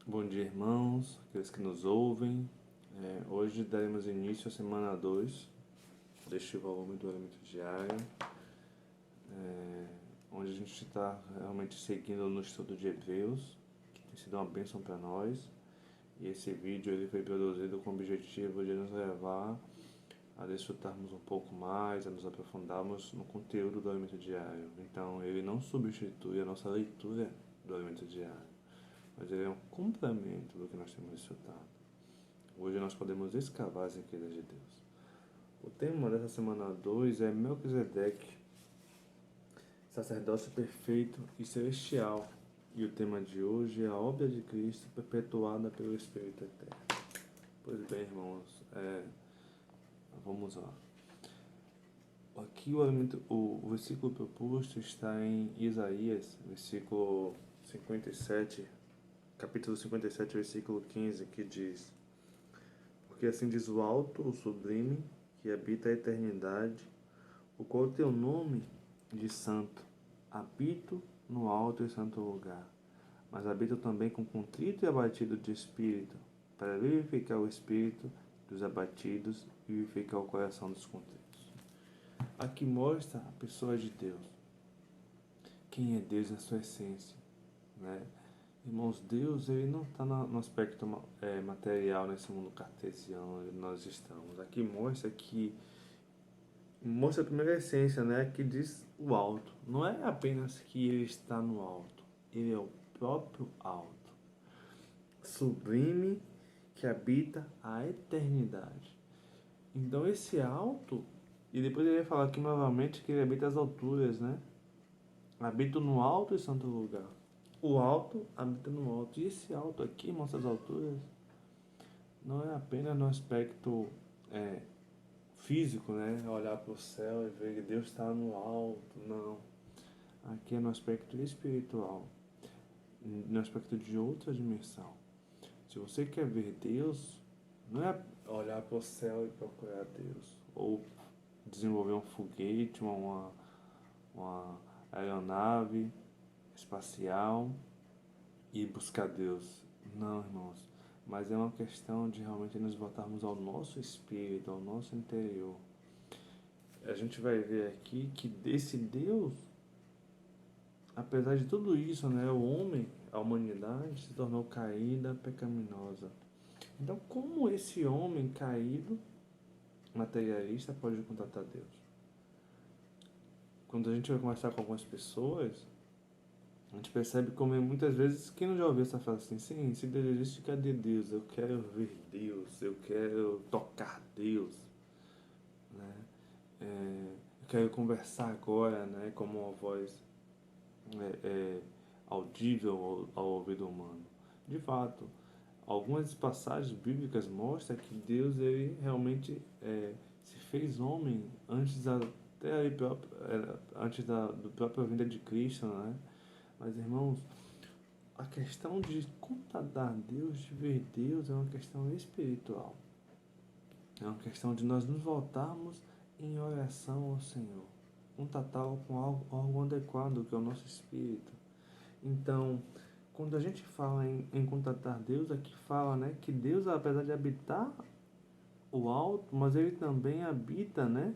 Bom dia, irmãos, aqueles que nos ouvem. Hoje daremos início à semana 2 deste volume do Elemento Diário, onde a gente está realmente seguindo no estudo de Hebreus, que tem sido uma bênção para nós. E esse vídeo ele foi produzido com o objetivo de nos levar a desfrutarmos um pouco mais, a nos aprofundarmos no conteúdo do Elemento Diário. Então, ele não substitui a nossa leitura do Elemento Diário, mas ele é um complemento do que nós temos desfrutado. Hoje nós podemos escavar as riquezas de Deus. O tema dessa semana 2 é Melquisedeque, sacerdócio perfeito e celestial. E o tema de hoje é a obra de Cristo perpetuada pelo Espírito Eterno. Pois bem, irmãos, vamos lá. Aqui o versículo proposto está em Isaías, versículo 57, capítulo 57, versículo 15, que diz: Porque assim diz o alto, o sublime, que habita a eternidade, o qual tem o nome de santo. Habito no alto e santo lugar, mas habito também com contrito e abatido de espírito, para vivificar o espírito dos abatidos e vivificar o coração dos contritos. Aqui mostra a pessoa de Deus, quem é Deus na sua essência, né? Irmãos, Deus ele não está no aspecto material nesse mundo cartesiano onde nós estamos. Aqui mostra a primeira essência, né? Que diz o alto. Não é apenas que ele está no alto, ele é o próprio alto, sublime, que habita a eternidade. Então esse alto, e depois ele vai falar aqui novamente que ele habita as alturas, né? Habita no alto e santo lugar. O alto habita no alto. E esse alto aqui, nossas alturas, não é apenas no aspecto físico, né? Olhar para o céu e ver que Deus está no alto. Não. Aqui é no aspecto espiritual, no aspecto de outra dimensão. Se você quer ver Deus, não é olhar para o céu e procurar Deus, ou desenvolver um foguete, uma aeronave espacial e buscar Deus. Não, irmãos. Mas é uma questão de realmente nos voltarmos ao nosso espírito, ao nosso interior. A gente vai ver aqui que desse Deus, apesar de tudo isso, né, o homem, a humanidade, se tornou caída, pecaminosa. Então, como esse homem caído, materialista, pode contatar Deus? Quando a gente vai conversar com algumas pessoas, a gente percebe como muitas vezes, quem não já ouviu essa frase assim, sim, se Deus existe, cadê Deus? Eu quero ver Deus, eu quero tocar Deus, né? Eu quero conversar agora, né, como uma voz audível ao ouvido humano. De fato, algumas passagens bíblicas mostram que Deus ele realmente se fez homem antes do próprio vinda de Cristo, né? Mas irmãos, a questão de contatar Deus, de ver Deus, é uma questão espiritual. É uma questão de nós nos voltarmos em oração ao Senhor. Contatá-lo com algo adequado, que é o nosso espírito. Então, quando a gente fala em contatar Deus, aqui fala, né, que Deus, apesar de habitar o alto, mas ele também habita, né,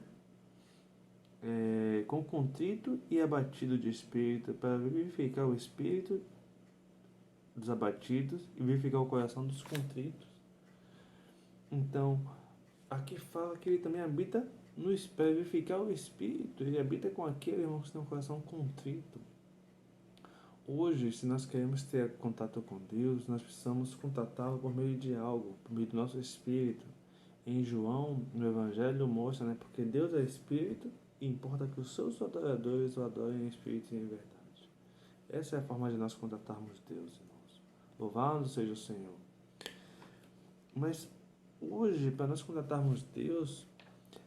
com contrito e abatido de espírito, para vivificar o espírito dos abatidos e vivificar o coração dos contritos. Então, aqui fala que ele também habita no espírito, para vivificar o espírito, ele habita com aquele irmão que tem um coração contrito. Hoje, se nós queremos ter contato com Deus, nós precisamos contatá-lo por meio de algo, por meio do nosso espírito. Em João, no Evangelho, mostra, né, porque Deus é espírito e importa que os seus adoradores o adorem em espírito e em verdade. Essa é a forma de nós contatarmos Deus, irmãos. Louvado seja o Senhor. Mas hoje, para nós contatarmos Deus,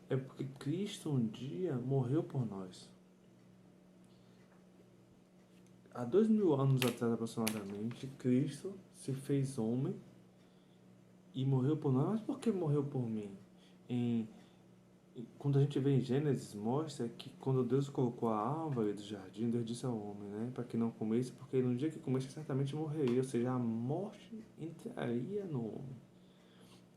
é porque Cristo um dia morreu por nós. Há 2000 anos atrás, aproximadamente, Cristo se fez homem e morreu por nós. Mas por que morreu por mim? Em quando a gente vê em Gênesis, mostra que quando Deus colocou a árvore do jardim, Deus disse ao homem, né, para que não comesse, porque no dia que comesse certamente morreria, ou seja, a morte entraria no homem.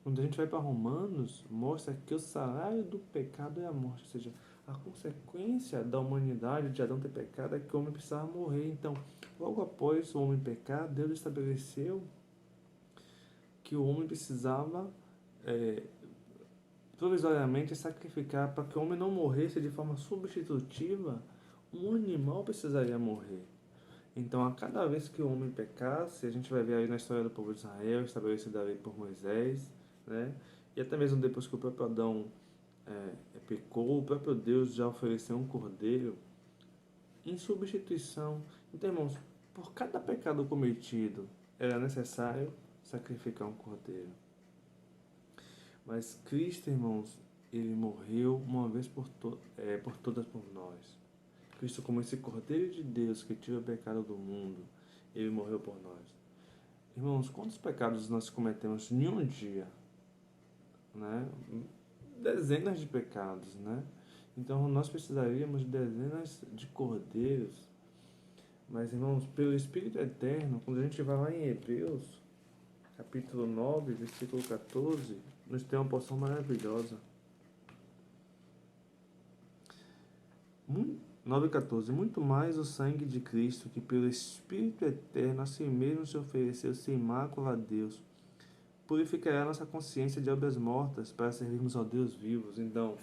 Quando a gente vai para Romanos, mostra que o salário do pecado é a morte, ou seja, a consequência da humanidade de Adão ter pecado é que o homem precisava morrer. Então, logo após o homem pecar, Deus estabeleceu que o homem precisava é, provisoriamente sacrificar para que o homem não morresse de forma substitutiva, um animal precisaria morrer. Então, a cada vez que o homem pecasse, a gente vai ver aí na história do povo de Israel, estabelecida ali por Moisés, né? E até mesmo depois que o próprio Adão pecou, o próprio Deus já ofereceu um cordeiro em substituição. Então, irmãos, por cada pecado cometido, era necessário sacrificar um cordeiro. Mas Cristo, irmãos, ele morreu uma vez por todas por nós. Cristo, como esse Cordeiro de Deus que tira o pecado do mundo, ele morreu por nós. Irmãos, quantos pecados nós cometemos em um dia? Né? Dezenas de pecados, né? Então nós precisaríamos de dezenas de cordeiros. Mas, irmãos, pelo Espírito Eterno, quando a gente vai lá em Hebreus, capítulo 9, versículo 14, nos tem uma porção maravilhosa. 9,14. Muito mais o sangue de Cristo, que pelo Espírito Eterno a si mesmo se ofereceu sem mácula a Deus, purificará nossa consciência de obras mortas para servirmos ao Deus vivos. Então,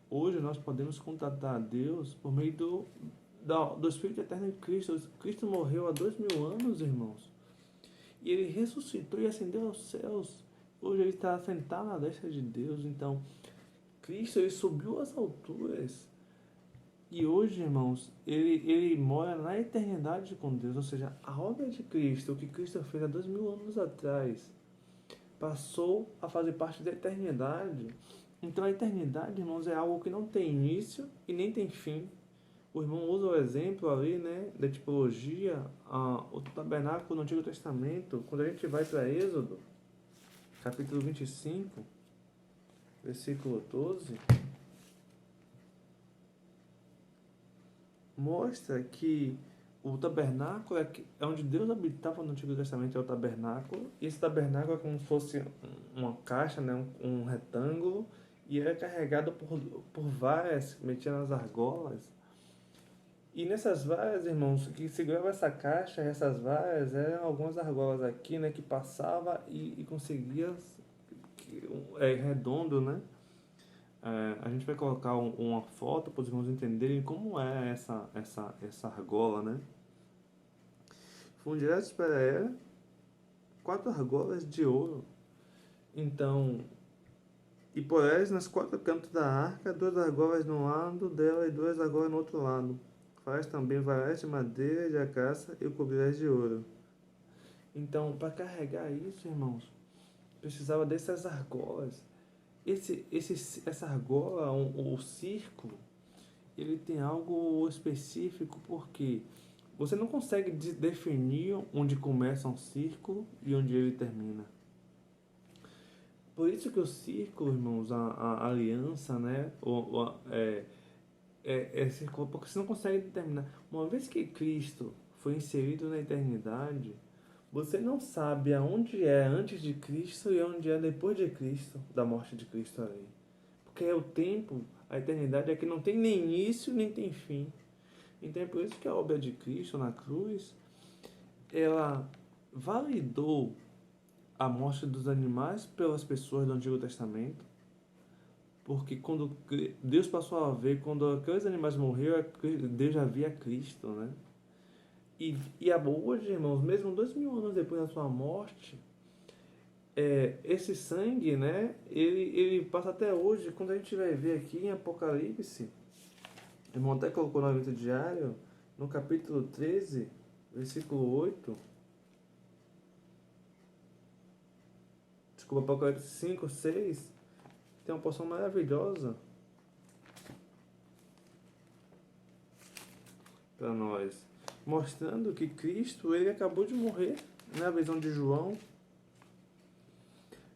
hoje nós podemos contatar a Deus por meio do Espírito Eterno em Cristo. Cristo morreu há 2000 anos, irmãos. E ele ressuscitou e ascendeu aos céus. Hoje ele está sentado à destra de Deus. Então, Cristo, ele subiu às alturas. E hoje, irmãos, ele mora na eternidade com Deus. Ou seja, a obra de Cristo, o que Cristo fez há 2000 anos atrás, passou a fazer parte da eternidade. Então, a eternidade, irmãos, é algo que não tem início e nem tem fim. O irmão usa o exemplo ali, né, da tipologia, o tabernáculo no Antigo Testamento. Quando a gente vai para Êxodo, capítulo 25, versículo 12, mostra que o tabernáculo é onde Deus habitava no Antigo Testamento, é o tabernáculo. E esse tabernáculo é como se fosse uma caixa, né, um retângulo, e era carregado por varas que metiam nas argolas. E nessas varas, irmãos, que segurava essa caixa, essas varas eram algumas argolas aqui, né, que passava e conseguia redondo, né? A gente vai colocar uma foto para os irmãos entenderem como é essa argola, né? Foram diretos para ela 4 argolas de ouro. Então, e por elas, nas 4 cantos da arca, 2 argolas no lado dela e 2 argolas no outro lado. Faz também varais de madeira de acácia e o cobrirás de ouro. Então, para carregar isso, irmãos, precisava dessas argolas. Essa argola, o círculo, ele tem algo específico, porque você não consegue definir onde começa um círculo e onde ele termina. Por isso que o círculo, irmãos, a aliança, né, círculo, porque você não consegue determinar. Uma vez que Cristo foi inserido na eternidade, você não sabe aonde é antes de Cristo e onde é depois de Cristo, da morte de Cristo ali. Porque é o tempo, a eternidade é que não tem nem início nem tem fim. Então é por isso que a obra de Cristo na cruz, ela validou a morte dos animais pelas pessoas do Antigo Testamento. Porque quando Deus passou a ver, quando aqueles animais morreram, Deus já via Cristo, né? E hoje, irmãos, mesmo 2000 anos depois da sua morte, esse sangue, né? Ele passa até hoje. Quando a gente vai ver aqui em Apocalipse, o irmão até colocou no livro diário, no capítulo 13, versículo 8. Desculpa, Apocalipse 5, 6. Tem uma porção maravilhosa para nós, mostrando que Cristo, ele acabou de morrer, na visão de João.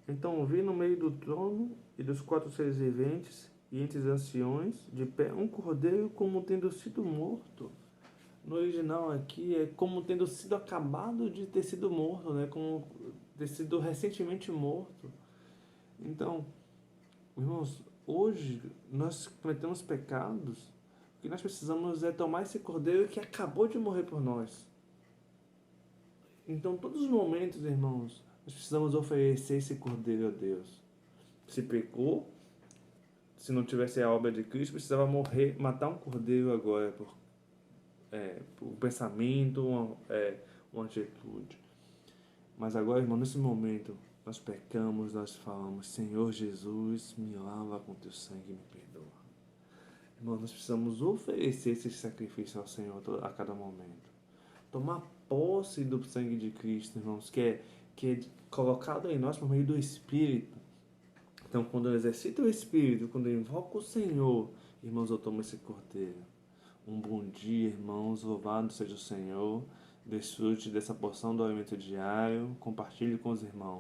Então vi no meio do trono e dos 4 seres viventes e entre os anciões, de pé, um cordeiro como tendo sido morto. No original aqui é como tendo sido acabado de ter sido morto, né? Como ter sido recentemente morto. Então, irmãos, hoje nós cometemos pecados, o que nós precisamos é tomar esse cordeiro que acabou de morrer por nós. Então, todos os momentos, irmãos, nós precisamos oferecer esse cordeiro a Deus. Se pecou, se não tivesse a obra de Cristo, precisava morrer, matar um cordeiro agora por um pensamento, uma atitude. Mas agora, irmão, nesse momento, nós pecamos, nós falamos, Senhor Jesus, me lava com teu sangue e me perdoa. Irmão, nós precisamos oferecer esse sacrifício ao Senhor a cada momento. Tomar posse do sangue de Cristo, irmãos, que é colocado em nós por meio do Espírito. Então, quando eu exercito o Espírito, quando eu invoco o Senhor, irmãos, eu tomo esse cordeiro. Um bom dia, irmãos, louvado seja o Senhor. Desfrute dessa porção do alimento diário, compartilhe com os irmãos.